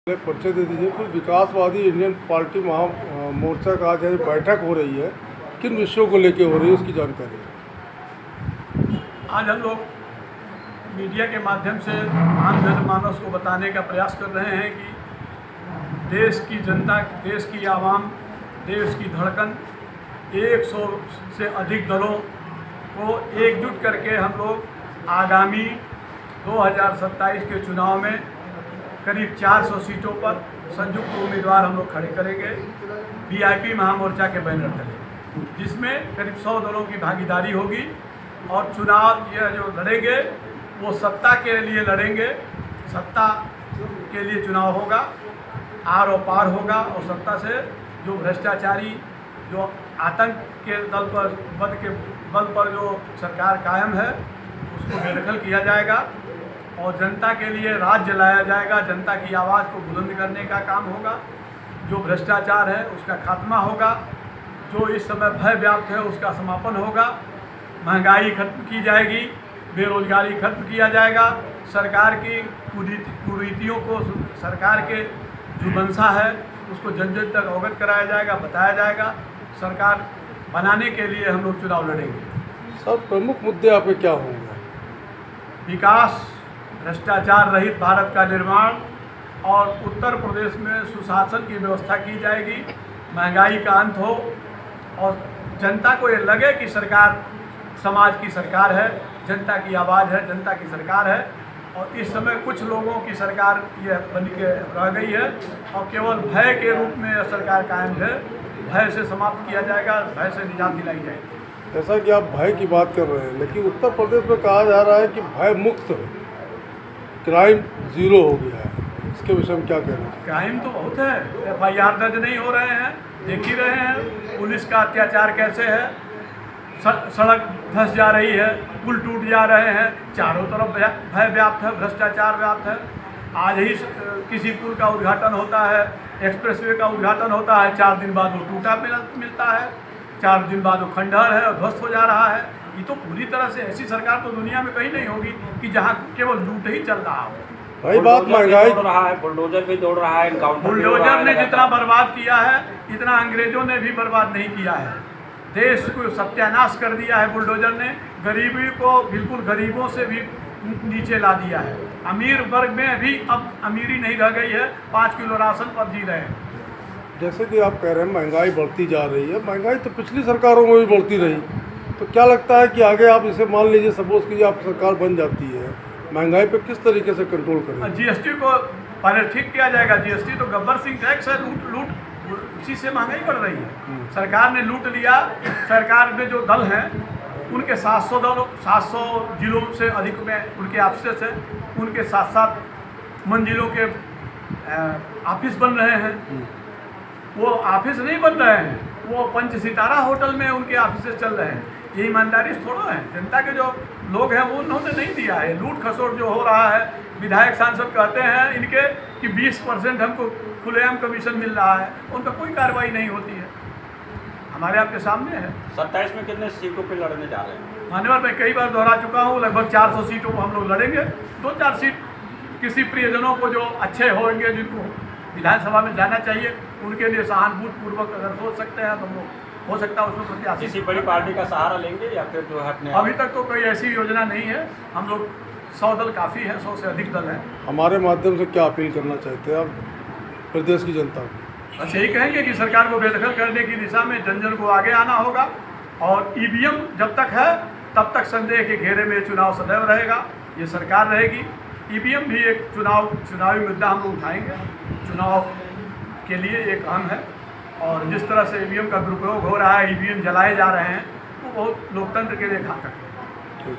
परिचय दे दीजिए। फिर विकासवादी इंडियन पार्टी मोर्चा का आज बैठक हो रही है, किन विषयों को लेकर हो रही है उसकी जानकारी। आज हम लोग मीडिया के माध्यम से आम जनमानस को बताने का प्रयास कर रहे हैं कि देश की जनता, देश की आवाम, देश की धड़कन 100 से अधिक दलों को एकजुट करके हम लोग आगामी 2027 के चुनाव में करीब 400 सीटों पर संयुक्त उम्मीदवार हम लोग खड़े करेंगे वीआईपी महामोर्चा के बैनर तले, जिसमें करीब 100 दलों की भागीदारी होगी। और चुनाव ये जो लड़ेंगे वो सत्ता के लिए लड़ेंगे, सत्ता के लिए चुनाव होगा, आर और पार होगा। और सत्ता से जो भ्रष्टाचारी, जो आतंक के बल पर जो सरकार कायम है उसको बेदखल किया जाएगा और जनता के लिए राज जलाया जाएगा। जनता की आवाज़ को बुलंद करने का काम होगा। जो भ्रष्टाचार है उसका खात्मा होगा, जो इस समय भय व्याप्त है उसका समापन होगा, महंगाई खत्म की जाएगी, बेरोजगारी खत्म किया जाएगा, सरकार की कुरीतियों को, सरकार के जो मंशा है उसको जन जन तक अवगत कराया जाएगा, बताया जाएगा। सरकार बनाने के लिए हम लोग चुनाव लड़ेंगे। सब प्रमुख मुद्दे आपके क्या होंगे? विकास, भ्रष्टाचार रहित भारत का निर्माण और उत्तर प्रदेश में सुशासन की व्यवस्था की जाएगी, महंगाई का अंत हो और जनता को ये लगे कि सरकार समाज की सरकार है, जनता की आवाज़ है, जनता की सरकार है। और इस समय कुछ लोगों की सरकार ये बन के रह गई है और केवल भय के रूप में यह सरकार कायम है। भय से समाप्त किया जाएगा, भय से निजात दिलाई जाएगी। जैसा कि आप भय की बात कर रहे हैं, लेकिन उत्तर प्रदेश में कहा जा रहा है कि भय मुक्त क्राइम जीरो हो गया है, इसके विषय में क्या कहना है? क्राइम तो बहुत है, FIR दर्ज नहीं हो रहे हैं, देख ही रहे हैं पुलिस का अत्याचार कैसे है, सड़क धंस जा रही है, पुल टूट जा रहे हैं, चारों तरफ भय व्याप्त है, भ्रष्टाचार व्याप्त है। आज ही किसी पुल का उद्घाटन होता है, एक्सप्रेसवे का उद्घाटन होता है, 4 दिन बाद वो टूटा मिलता है, 4 दिन बाद वो खंडहर है और ध्वस्त हो जा रहा है। ये तो पूरी तरह से ऐसी सरकार तो दुनिया में कहीं नहीं होगी कि जहाँ केवल लूट ही चल रहा हो। वही बात, महंगाई रहा है, बुलडोजर भी दौड़ रहा है, बुलडोजर ने जितना बर्बाद किया है इतना अंग्रेजों ने भी बर्बाद नहीं किया है। देश को सत्यानाश कर दिया है बुलडोजर ने, गरीबी को बिल्कुल गरीबों से भी नीचे ला दिया है। अमीर वर्ग में भी अब अमीरी नहीं रह गई है, 5 किलो राशन पर जी रहे हैं। जैसे कि आप कह रहे हैं महंगाई बढ़ती जा रही है, महंगाई तो पिछली सरकारों में भी बढ़ती रही, तो क्या लगता है कि आगे आप इसे मान लीजिए, सपोज कीजिए आप सरकार बन जाती है, महंगाई पे किस तरीके से कंट्रोल करें? GST को पहले ठीक किया जाएगा। GST तो गब्बर सिंह टैक्स है, लूट उसी से महंगाई बढ़ रही है। सरकार ने लूट लिया। सरकार में जो दल हैं उनके 700 जिलों से अधिक में उनके ऑफिस हैं, उनके 7 मंजिलों के ऑफिस बन रहे हैं। वो ऑफिस नहीं बन रहे हैं, वो 5 सितारा होटल में उनके ऑफिस चल रहे हैं। ये ईमानदारी थोड़ा है। जनता के जो लोग हैं वो उन्होंने नहीं दिया है। लूट खसोट जो हो रहा है, विधायक सांसद कहते हैं इनके कि 20% हमको खुलेआम कमीशन मिल रहा है, उन पर कोई कार्रवाई नहीं होती है। हमारे आपके सामने है। 27 में कितने सीटों पे लड़ने जा रहे हैं? मान्यवर, मैं कई बार दोहरा चुका हूँ, लगभग 400 सीटों को हम लोग लड़ेंगे। 2-4 सीट किसी प्रियजनों को जो अच्छे होंगे, जिनको विधानसभा में जाना चाहिए, उनके लिए सहानुभूतिपूर्वक अगर सोच सकते हैं तो हम लोग हो सकता है उसमें प्रत्याशी। किसी बड़ी पार्टी का सहारा लेंगे या फिर जो है अपने? अभी तक तो कोई ऐसी योजना नहीं है। हम लोग 100 दल काफ़ी है, 100 से अधिक दल हैं। हमारे माध्यम से क्या अपील करना चाहते हैं आप प्रदेश की जनता को? बस यही कहेंगे कि सरकार को बेदखल करने की दिशा में जन जन को आगे आना होगा। और EVM जब तक है तब तक संदेह के घेरे में चुनाव सदैव रहेगा, ये सरकार रहेगी। EVM भी एक चुनावी मुद्दा हम लोग उठाएंगे, चुनाव के लिए एक अहम है। और जिस तरह से EVM का दुरुपयोग हो रहा है, EVM जलाए जा रहे हैं, वो बहुत लोकतंत्र के लिए घातक है।